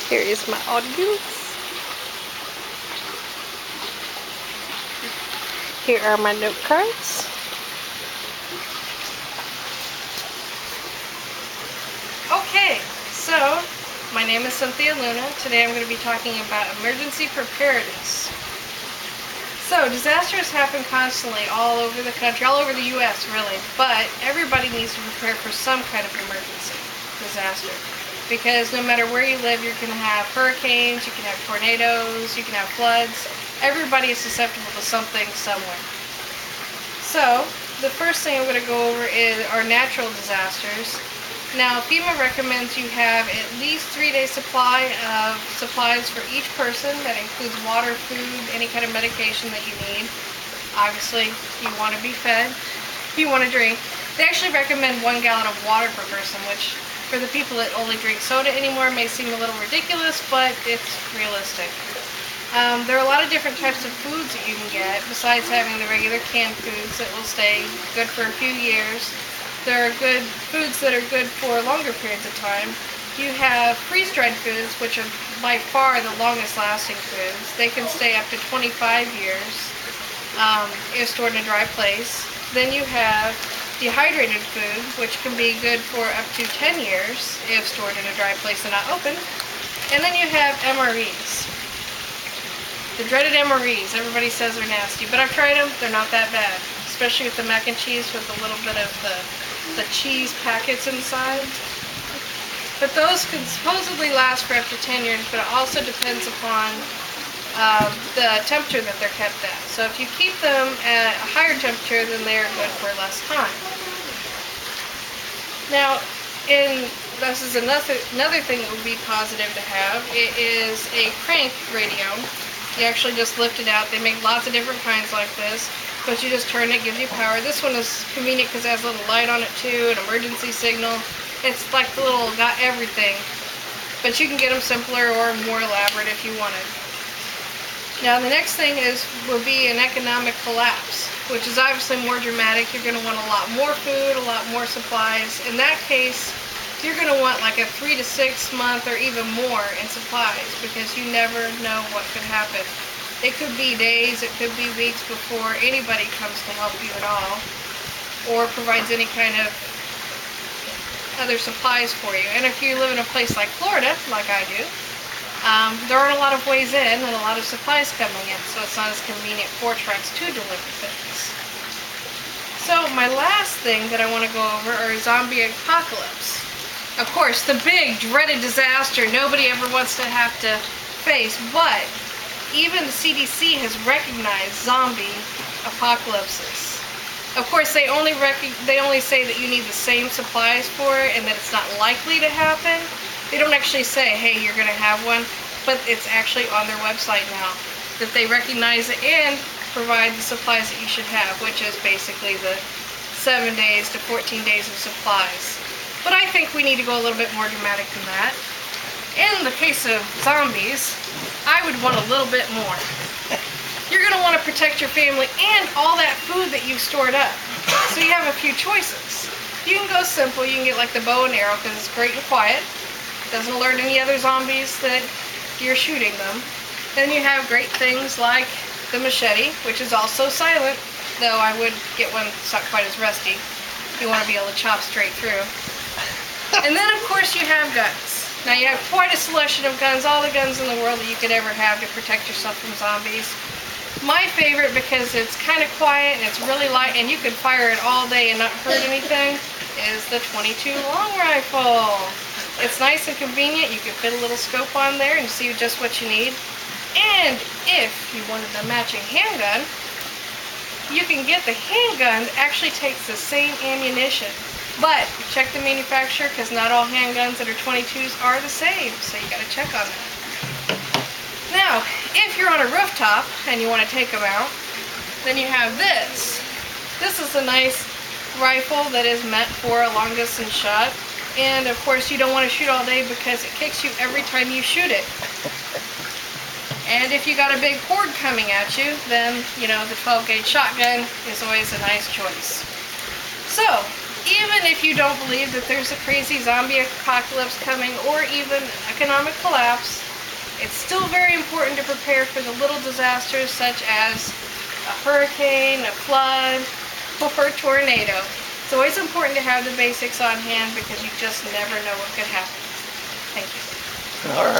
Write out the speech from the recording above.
Here is my audience. Here are my note cards. Okay, so my name is Cynthia Luna. Today I'm going to be talking about emergency preparedness. So disasters happen constantly all over the country, all over the U.S. really, but everybody needs to prepare for some kind of emergency disaster. Because no matter where you live, you're going to have hurricanes, you can have tornadoes, you can have floods. Everybody is susceptible to something somewhere. So the first thing I'm going to go over are natural disasters. Now, FEMA recommends you have at least 3 days supply of supplies for each person. That includes water, food, any kind of medication that you need. Obviously, you want to be fed. You want to drink. They actually recommend 1 gallon of water per person, which for the people that only drink soda anymore may seem a little ridiculous, but it's realistic. There are a lot of different types of foods that you can get, besides having the regular canned foods that will stay good for a few years. There are good foods that are good for longer periods of time. You have freeze-dried foods, which are by far the longest lasting foods. They can stay up to 25 years if stored in a dry place. Then you have dehydrated food, which can be good for up to 10 years if stored in a dry place and not open. And then you have MREs. The dreaded MREs. Everybody says they're nasty, but I've tried them. They're not that bad, especially with the mac and cheese with a little bit of the cheese packets inside. But those can supposedly last for up to 10 years, but it also depends upon the temperature that they're kept at. So if you keep them at a higher temperature, then they are good for less time. Now, this is another thing that would be positive to have. It is a crank radio. You actually just lift it out. They make lots of different kinds like this, but you just turn it, gives you power. This one is convenient because it has a little light on it too, an emergency signal. It's like the little got everything, but you can get them simpler or more elaborate if you wanted. Now the next thing will be an economic collapse, which is obviously more dramatic. You're going to want a lot more food, a lot more supplies. In that case, you're going to want like a 3 to 6 month or even more in supplies, because you never know what could happen. It could be days, it could be weeks before anybody comes to help you at all, or provides any kind of other supplies for you. And if you live in a place like Florida, like I do, there aren't a lot of ways in and a lot of supplies coming in, so it's not as convenient for trucks to deliver things. So my last thing that I want to go over are zombie apocalypse. Of course, the big dreaded disaster nobody ever wants to have to face, but even the CDC has recognized zombie apocalypses. Of course, they only say that you need the same supplies for it and that it's not likely to happen. They don't actually say, hey, you're going to have one, but it's actually on their website now that they recognize it and provide the supplies that you should have, which is basically the 7 days to 14 days of supplies. But I think we need to go a little bit more dramatic than that. In the case of zombies, I would want a little bit more. You're going to want to protect your family and all that food that you've stored up. So you have a few choices. You can go simple. You can get like the bow and arrow because it's great and quiet. Doesn't alert any other zombies that you're shooting them. Then you have great things like the machete, which is also silent, though I would get one that's not quite as rusty. You want to be able to chop straight through. And then, of course, you have guns. Now, you have quite a selection of guns, all the guns in the world that you could ever have to protect yourself from zombies. My favorite, because it's kind of quiet and it's really light and you can fire it all day and not hurt anything, is the .22 long rifle. It's nice and convenient. You can fit a little scope on there and see just what you need. And if you wanted the matching handgun, you can get the handgun that actually takes the same ammunition. But check the manufacturer, because not all handguns that are .22s are the same, so you got to check on that. Now, if you're on a rooftop and you want to take them out, then you have this. This is a nice rifle that is meant for a long distance shot. And of course you don't want to shoot all day because it kicks you every time you shoot it. And if you got a big horde coming at you, then, you know, the 12 gauge shotgun is always a nice choice. So, even if you don't believe that there's a crazy zombie apocalypse coming or even economic collapse, it's still very important to prepare for the little disasters such as a hurricane, a flood, or a tornado. It's always important to have the basics on hand because you just never know what could happen. Thank you. All right.